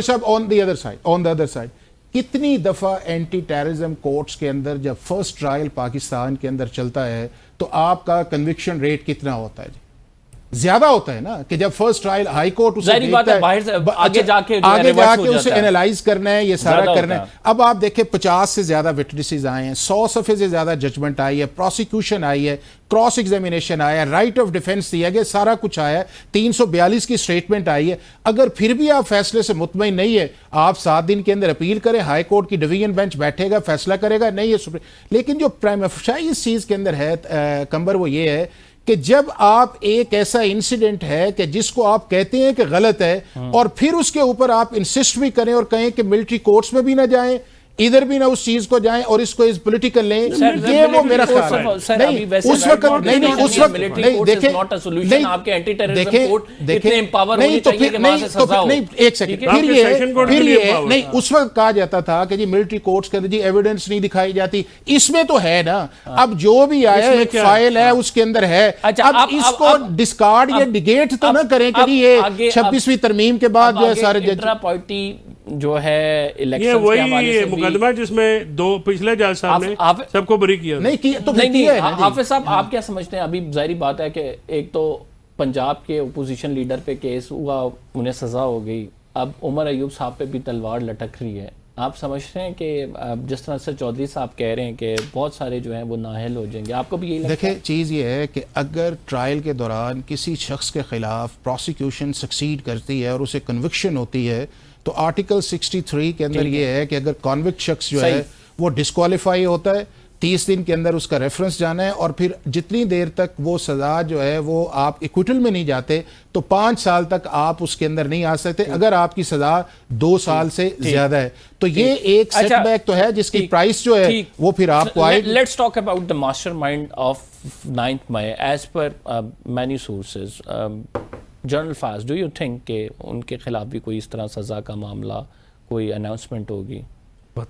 साहब, ऑन द अदर साइड कितनी दफा एंटी टेररिज्म कोर्ट्स के अंदर जब फर्स्ट ट्रायल पाकिस्तान के अंदर चलता है तो आपका कन्विक्शन रेट कितना होता है? ज्यादा होता है ना कि जब फर्स्ट ट्रायल हाई कोर्ट उसे जाहिर बात है, बाहर से आगे जाके जो है आगे reverse हो जाके उसे जाता है। एनालाइज करना है, ये सारा ज्यादा करना होता है। अब आप देखें 50 से ज्यादा विटनेसेस आए हैं, 100 सफे से ज्यादा जजमेंट आई है, प्रोसिक्यूशन आई है, क्रॉस एग्जामिनेशन आया, राइट ऑफ डिफेंस दिया गया, सारा कुछ आया है, 342 की स्टेटमेंट आई है। अगर फिर भी आप फैसले से मुतमईन नहीं है, आप 7 दिन के अंदर अपील करें, हाई कोर्ट की डिवीजन बेंच बैठेगा, फैसला करेगा, नहीं है सुप्रीम। लेकिन जो प्राइम इस चीज के अंदर है कंबर, वो ये है कि जब आप एक ऐसा इंसिडेंट है कि जिसको आप कहते हैं कि गलत है और फिर उसके ऊपर आप इंसिस्ट भी करें और कहें कि मिलिट्री कोर्ट्स में भी ना जाएं, इधर भी ना उस चीज को जाएं और इसको इस पॉलिटिकल लें, ये वो मेरा ख्याल है। नहीं उस वक्त नहीं उस वक्त नहीं देखें नहीं आपके एंटी टेररिज्म देखें कोर्ट देखें इतने एम्पावर नहीं होने तो चाहिए फिर कि वहां नहीं से तो सजा हो। नहीं एक सेकंड ठीक है? आपके सेशन कोर्ट फिर भी ये empowered नहीं उस वक्त कहा जाता था कि जी मिलिट्री कोर्ट्स के अंदर जी एविडेंस नहीं दिखाई जाती, इसमें तो है ना। अब जो भी आया इसमें एक क्या फाइल है उसके अंदर है। अच्छा, अब इसको डिस्कार्ड या डिगेट तो ना करें कि जी ये 26वीं तरमीम के बाद जो है सारे जज इंट्रा पार्टी जो है ये इलेक्शन के हवाले वही से भी मुकदमा जिसमें दो पिछले जज साहब ने आप- सबको बरी किया था। नहीं किया तो नहीं किया है ना जी। हाफिज साहब, आप क्या समझते हैं? अभी जाहिर बात है कि एक तो पंजाब के ओपोजिशन लीडर पे केस हुआ, उन्हें सजा हो गई, अब उमर अयूब साहब पे भी तलवार लटक रही है। आप समझते हैं कि जिस तरह से चौधरी साहब कह रहे हैं कि बहुत सारे जो हैं वो नाअहल हो जाएंगे, आपको भी यही लगता है? देखिए चीज़ ये है कि अगर ट्रायल के दौरान किसी शख्स के खिलाफ प्रोसिक्यूशन सक्सीड करती है और उसे कन्विक्शन होती है तो आर्टिकल 63 के अंदर ये है कि अगर कॉन्विक्ट शख्स जो है वो डिस्क्वालीफाई होता है, 30 दिन के अंदर उसका रेफरेंस जाना है और फिर जितनी देर तक वो सजा जो है वो आप इक्विटल में नहीं जाते तो 5 साल तक आप उसके अंदर नहीं आ सकते अगर आपकी सजा 2 साल से ज्यादा है। तो ये एक सेटबैक तो है जिसकी प्राइस जो है वो फिर आपको आएगी। Let's talk about the mastermind of 9th May as per many sources. General Faiz, do you think कि उनके खिलाफ भी कोई इस तरह सजा का मामला, कोई अनाउंसमेंट होगी?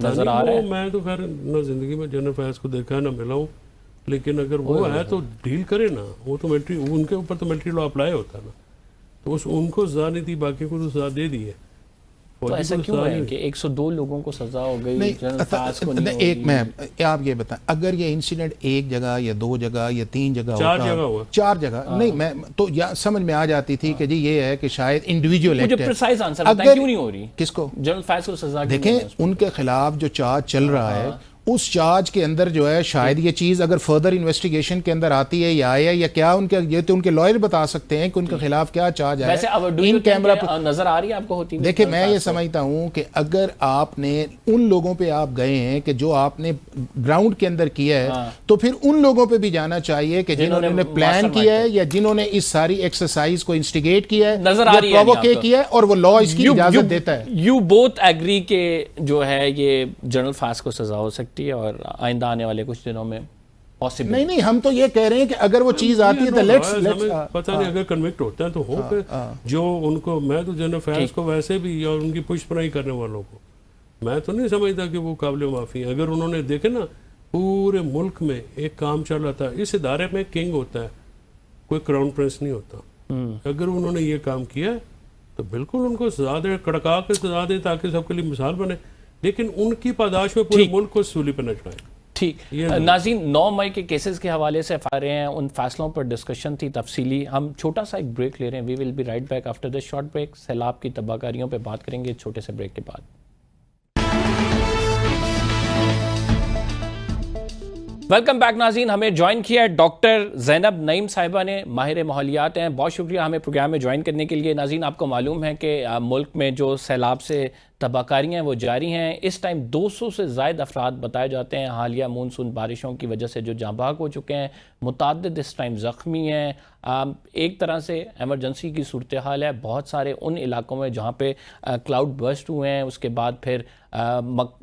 नजर आ रहा है? मैं तो खैर ना जिंदगी में जनरल फैज को देखा ना मिला हूँ, लेकिन अगर वो है तो डील करे ना। वो तो मिलिट्री, उनके ऊपर तो मिलिट्री लॉ अप्लाई होता है ना, तो उस उनको सजा नहीं थी, बाकी को तो सजा दे दी है। तो ऐसा क्यों है कि 102 लोगों को सजा हो गई, जनरल फाज को नहीं एक मैं आप ये बताएं, अगर ये इंसिडेंट एक जगह या 2 जगह या 3 जगह 4 जगह हुआ, 4 जगह नहीं, मैं तो या समझ में आ जाती थी कि जी ये है कि शायद इंडिविजुअल मुझे एक्ट है। प्रिसाइज आंसर बताएं, क्यों नहीं हो रही? किसको? जनरल फाज को सजा क्यों नहीं देखें हो रही? उनके खिलाफ जो चार्ज चल रहा है उस चार्ज के अंदर जो है शायद ये चीज अगर फर्दर इन्वेस्टिगेशन के अंदर आती है या आया या क्या, उनके ये तो उनके लॉयर बता सकते हैं कि उनके खिलाफ क्या चार्ज है। वैसे अब इन कैमरा नजर आ रही है आपको होती? देखिए मैं ये समझता हूं कि अगर आपने उन लोगों पे आप गए हैं कि जो आपने ग्राउंड के अंदर किया है तो फिर उन लोगों पे भी जाना चाहिए कि जिन्होंने प्लान किया है या जिन्होंने इस सारी एक्सरसाइज को इंस्टिगेट किया है, नजर आ रही है प्रोवोकेट किया है और वो लॉ इसकी इजाजत देता है। यू बोथ एग्री के जो है ये जनरल फाज को सजा हो सकती है और आइंदा आने वाले कुछ दिनों में पॉसिबल? नहीं हम तो ये कह रहे हैं कि अगर वो चीज आती है तो लेट्स पता नहीं, अगर कन्विक्ट होते हैं तो हो पे जो उनको, मैं तो जनरल फैज को वैसे भी और उनकी पुष्पनाई करने वालों को मैं तो नहीं समझता कि वो काबिल माफी है। अगर उन्होंने देखे ना पूरे मुल्क में एक काम चल रहा था, इस इदारे में किंग होता है, कोई क्राउन प्रिंस नहीं होता। अगर उन्होंने ये काम किया है तो बिल्कुल उनको सजा दे, कड़का के सजा दे ताकि सबके लिए मिसाल बने, लेकिन उनकी पादाश में पूरे मुल्क को सूली पर न चढ़ाए। ठीक। नाज़रीन, 9 मई के केसेस के हवाले से आ रहे हैं, उन फैसलों पर डिस्कशन थी तफसीली। हम छोटा सा एक ब्रेक ले रहे हैं। We will be right back after this short break. सैलाब की तबाहकारियों पे बात करेंगे छोटे से ब्रेक के बाद। वेलकम बैक नाज़रीन। हमें ज्वाइन किया है डॉक्टर ज़ैनब नईम साहिबा ने, माहिर माहौलियात हैं। बहुत शुक्रिया हमें प्रोग्राम में ज्वाइन करने के लिए। नाज़रीन, आपको मालूम है कि मुल्क में जो सैलाब से तबाहकारियाँ वो जारी हैं। इस टाइम 200 से ज़ायद अफराद बताए जाते हैं हालिया मानसून बारिशों की वजह से जो जाँ बहक हो चुके हैं। मुताद्दिद इस टाइम ज़ख्मी हैं। एक तरह से एमरजेंसी की सूरत हाल है बहुत सारे उन इलाकों में जहाँ पे क्लाउड बर्स्ट हुए हैं, उसके बाद फिर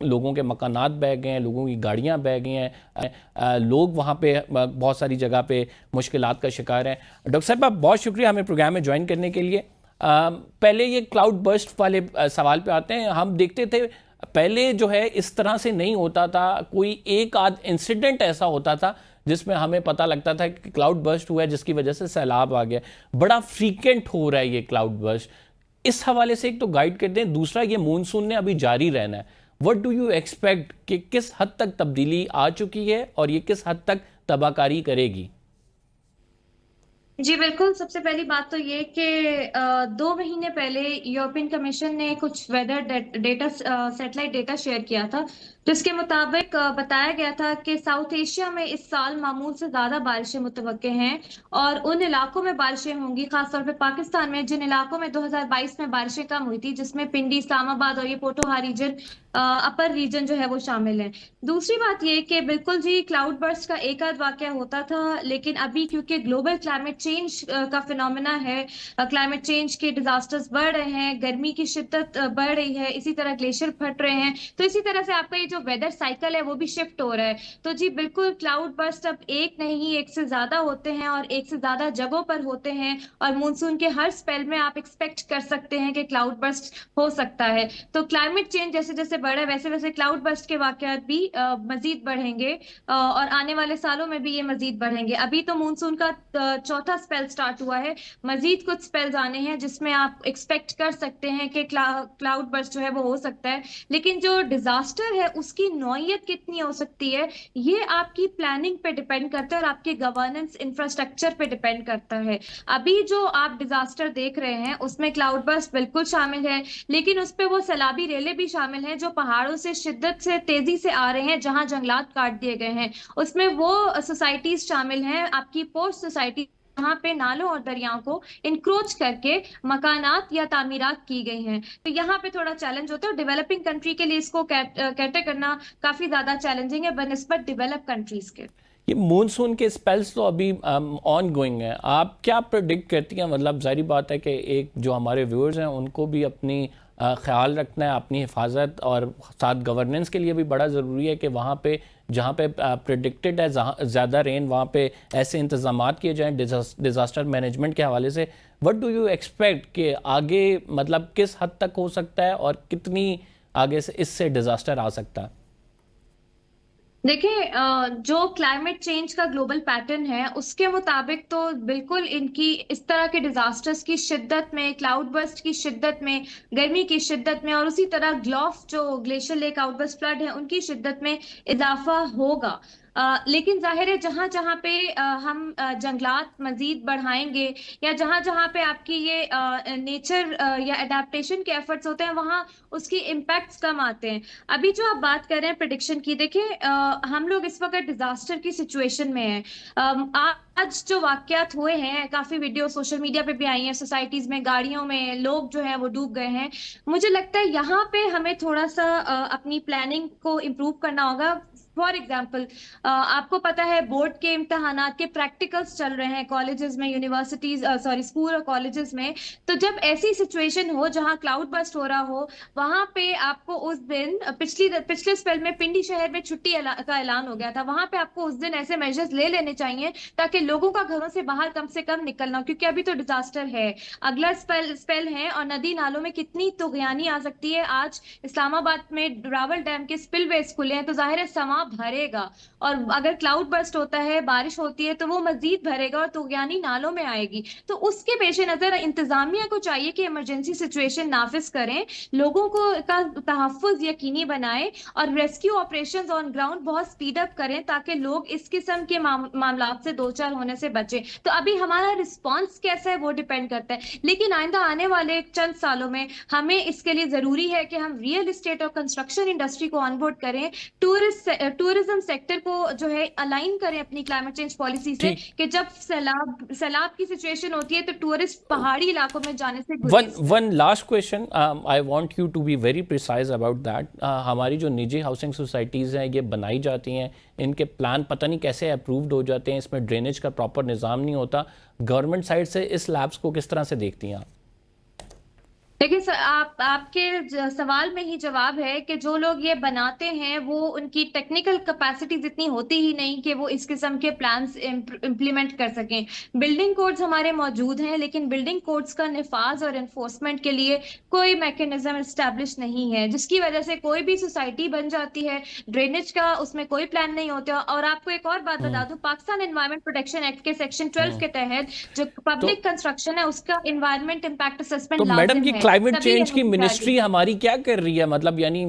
लोगों के मकानात बह गए हैं, लोगों की गाड़ियाँ बह गई हैं, लोग वहाँ पे बहुत सारी जगह पे मुश्किलात का शिकार हैं। डॉक्टर साहब, आप बहुत शुक्रिया हमें प्रोग्राम में ज्वाइन करने के लिए। पहले ये क्लाउड बर्स्ट वाले सवाल पे आते हैं। हम देखते थे पहले जो है इस तरह से नहीं होता था, कोई एक आध इंसिडेंट ऐसा होता था जिसमें हमें पता लगता था कि क्लाउड बर्स्ट हुआ है जिसकी वजह से सैलाब आ गया। बड़ा फ्रीक्वेंट हो रहा है ये क्लाउड बर्स्ट। इस हवाले से एक तो गाइड कर दें, दूसरा ये मानसून ने अभी जारी रहना है। व्हाट डू यू एक्सपेक्ट कि किस हद तक तब्दीली आ चुकी है और ये किस हद तक तबाहकारी करेगी? जी बिल्कुल। सबसे पहली बात तो ये कि 2 महीने पहले यूरोपियन कमीशन ने कुछ weather data satellite data share किया था, जिसके मुताबिक बताया गया था कि साउथ एशिया में इस साल मामूल से ज्यादा बारिशें मुतवक्के हैं और उन इलाकों में बारिशें होंगी, खासतौर पे पाकिस्तान में जिन इलाकों में 2022 में बारिशें कम हुई थी, जिसमें पिंडी, इस्लामाबाद और ये पोठोहा रीजन, अपर रीजन जो है वो शामिल है। दूसरी बात ये कि बिल्कुल जी क्लाउड बर्स्ट का एक आध वाकया होता था, लेकिन अभी क्योंकि ग्लोबल क्लाइमेट चेंज का फिनोमेना है, क्लाइमेट चेंज के डिजास्टर्स बढ़ रहे हैं, गर्मी की शिद्दत बढ़ रही है, इसी तरह ग्लेशियर फट रहे हैं, तो इसी तरह से आपका ये जो वेदर साइकिल है वो भी शिफ्ट हो रहा है। तो जी बिल्कुल क्लाउड बर्स्ट अब एक नहीं, एक से ज्यादा होते हैं और एक से ज्यादा जगहों पर होते हैं, और मानसून के हर स्पेल में आप एक्सपेक्ट कर सकते हैं कि क्लाउड बर्स्ट हो सकता है। तो क्लाइमेट चेंज जैसे जैसे बढ़े वैसे वैसे क्लाउड बर्स्ट के वाकयात भी मजीद बढ़ेंगे, और आने वाले सालों में भी ये मजीद बढ़ेंगे। अभी तो मानसून का चौथा स्पेल स्टार्ट हुआ है, मजीद कुछ स्पेल्स आने हैं जिसमें आप एक्सपेक्ट कर सकते हैं कि क्लाउड बर्स्ट जो है वो हो सकता है। लेकिन जो डिजास्टर है उसकी नौइयत कितनी हो सकती है, ये आपकी प्लानिंग पे डिपेंड करता है और आपके गवर्नेंस इंफ्रास्ट्रक्चर पे डिपेंड करता है। अभी जो आप डिजास्टर देख रहे हैं उसमें क्लाउड बर्स्ट बिल्कुल शामिल है, लेकिन उस पे वो सैलाबी रेले भी शामिल हैं जो पहाड़ों से शिद्दत से तेजी से आ रहे हैं, जहां जंगलात काट दिए गए हैं। उसमें वो सोसाइटीज शामिल हैं, आपकी पोस्ट सोसाइटी, जहाँ पे नालों और दरियाओं को इंक्रोच करके मकानात या तामीरात की गई हैं। तो यहाँ पे थोड़ा चैलेंज होता है, और डेवलपिंग कंट्री के लिए इसको कैटर करना काफी ज्यादा चैलेंजिंग है बनस्बत डेवलप कंट्रीज के। ये मॉनसून के स्पेल्स तो अभी ऑन गोइंग हैं, आप क्या प्रेडिक्ट करती हैं? मतलब जाहिर बात है कि एक जो हमारे व्यूअर्स हैं उनको भी अपनी ख्याल रखना है, अपनी हिफाजत, और साथ गवर्नेंस के लिए भी बड़ा ज़रूरी है कि वहाँ पे जहाँ पे प्रेडिक्टेड है ज़्यादा रेन, वहाँ पे ऐसे इंतजामात किए जाएं डिज़ास्टर मैनेजमेंट के हवाले से। व्हाट डू यू एक्सपेक्ट कि आगे मतलब किस हद तक हो सकता है और कितनी आगे से इससे डिज़ास्टर आ सकता है? देखिए, जो क्लाइमेट चेंज का ग्लोबल पैटर्न है उसके मुताबिक तो बिल्कुल इनकी इस तरह के डिजास्टर्स की शिद्दत में, क्लाउड बर्स्ट की शिद्दत में, गर्मी की शिद्दत में, और उसी तरह ग्लोफ जो ग्लेशियर लेक आउटबर्स्ट फ्लड है उनकी शिद्दत में इजाफा होगा। लेकिन जाहिर है जहां जहां पे हम जंगलात मजीद बढ़ाएंगे, या जहां जहां पे आपकी ये नेचर या अडेप्टेशन के एफर्ट्स होते हैं, वहां उसकी इम्पैक्ट्स कम आते हैं। अभी जो आप बात कर रहे हैं प्रिडिक्शन की, देखिए हम लोग इस वक्त डिजास्टर की सिचुएशन में हैं। आज जो वाकयात हुए हैं, काफी वीडियो सोशल मीडिया पे भी आई हैं, सोसाइटीज में, गाड़ियों में लोग जो हैं वो डूब गए हैं। मुझे लगता है यहाँ पे हमें थोड़ा सा अपनी प्लानिंग को इम्प्रूव करना होगा। फॉर एग्जाम्पल, आपको पता है बोर्ड के इम्तहानात के प्रैक्टिकल्स चल रहे हैं कॉलेजेस में, यूनिवर्सिटीज, सॉरी स्कूल और कॉलेजेस में। तो जब ऐसी सिचुएशन हो जहां क्लाउड बर्स्ट हो रहा हो, वहां पे आपको उस दिन पिछले स्पेल में पिंडी शहर में छुट्टी का ऐलान हो गया था, वहां पे आपको उस दिन ऐसे मेजर्स ले लेने चाहिए ताकि लोगों का घरों से बाहर कम से कम निकलना हो, क्योंकि अभी तो डिजास्टर है, अगला स्पेल है, और नदी नालों में कितनी तुगयानी आ सकती है। आज इस्लामाबाद में रावल डैम के स्पिलवेज खुले हैं, तो जाहिर है समा भरेगा, और अगर क्लाउड बर्स्ट होता है, बारिश होती है, तो वो मजीद भरेगा और तुगयानी नालों में आएगी। तो उसके पेश नजर इंतजामिया को चाहिए कि इमरजेंसी सिचुएशन नाफिज करें, लोगों को का तहफ्फुज यकीनी बनाए, और रेस्क्यू ऑपरेशंस ऑन ग्राउंड बहुत स्पीड अप करें ताकि लोग इस किस्म के मामलात से दो चार होने से बचे। तो अभी हमारा रिस्पॉन्स कैसा है वो डिपेंड करता है, लेकिन आइंदा आने वाले चंद सालों में हमें इसके लिए जरूरी है कि हम रियल एस्टेट और कंस्ट्रक्शन इंडस्ट्री को ऑनबोर्ड करें, टूरिज्म सेक्टर को जो है अलाइन करें अपनी क्लाइमेट चेंज पॉलिसी से, कि जब सैलाब की सिचुएशन होती है तो टूरिस्ट पहाड़ी इलाकों में जाने से one last question, I want you to be very precise about that. हमारी जो निजी हाउसिंग सोसाइटीज़ हैं ये बनाई जाती हैं, इनके प्लान पता नहीं कैसे अप्रूव्ड हो जाते हैं, इसमें ड्रेनेज का प्रॉपर निज़ाम नहीं होता। गवर्नमेंट साइड से इस लैब्स को किस तरह से देखती हैं आप? देखिए, आपके सवाल में ही जवाब है कि जो लोग ये बनाते हैं वो उनकी टेक्निकल कैपेसिटीज इतनी होती ही नहीं कि वो इस किस्म के प्लान्स इम्प्लीमेंट कर सकें। बिल्डिंग कोड्स हमारे मौजूद हैं, लेकिन बिल्डिंग कोड्स का निफाज और एनफोर्समेंट के लिए कोई मैकेनिज्म एस्टैब्लिश नहीं है, जिसकी वजह से कोई भी सोसाइटी बन जाती है, ड्रेनेज का उसमें कोई प्लान नहीं होता। और आपको एक और बात बता दूं, पाकिस्तान एनवायरमेंट प्रोटेक्शन एक्ट के सेक्शन 12 के तहत जो पब्लिक कंस्ट्रक्शन है उसका एनवायरमेंट इम्पैक्ट असेसमेंट लाजिम है। क्लाइमेट चेंज की मिनिस्ट्री हमारी क्या कर रही है? मतलब यानी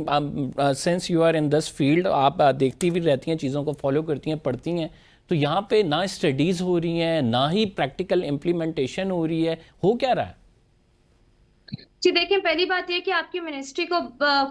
since you are in this field, आप देखती भी रहती हैं, चीज़ों को फॉलो करती हैं, पढ़ती हैं, तो तो यहाँ पे ना स्टडीज़ हो रही हैं, ना ही प्रैक्टिकल इम्प्लीमेंटेशन हो रही है, हो क्या रहा है? जी देखिए, पहली बात ये कि आपकी मिनिस्ट्री को,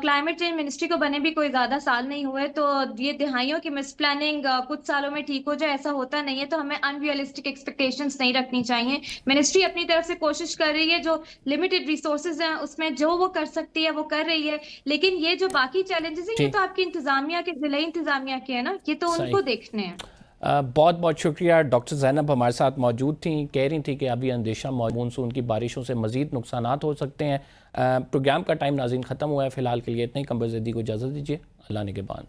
क्लाइमेट चेंज मिनिस्ट्री को बने भी कोई ज्यादा साल नहीं हुए, तो ये दिहाइयों की मिस प्लानिंग कुछ सालों में ठीक हो जाए ऐसा होता नहीं है। तो हमें अनरियलिस्टिक एक्सपेक्टेशंस नहीं रखनी चाहिए। मिनिस्ट्री अपनी तरफ से कोशिश कर रही है, जो लिमिटेड रिसोर्सेज हैं उसमें जो वो कर सकती है वो कर रही है। लेकिन ये जो बाकी चैलेंजेस हैं, ये जी, तो आपकी इंतजामिया के, जिला इंतजामिया के है ना, ये तो सही। उनको देखने हैं। बहुत बहुत शुक्रिया। डॉक्टर ज़ैनब हमारे साथ मौजूद थी, कह रही थी कि अभी अंदेशा मानसून की बारिशों से मज़ीद नुकसानात हो सकते हैं। प्रोग्राम का टाइम नाज़रीन ख़त्म हुआ है, फ़िलहाल के लिए इतना ही। कंबर ज़ैदी को इजाज़त दीजिए। अल्लाह निगहबान।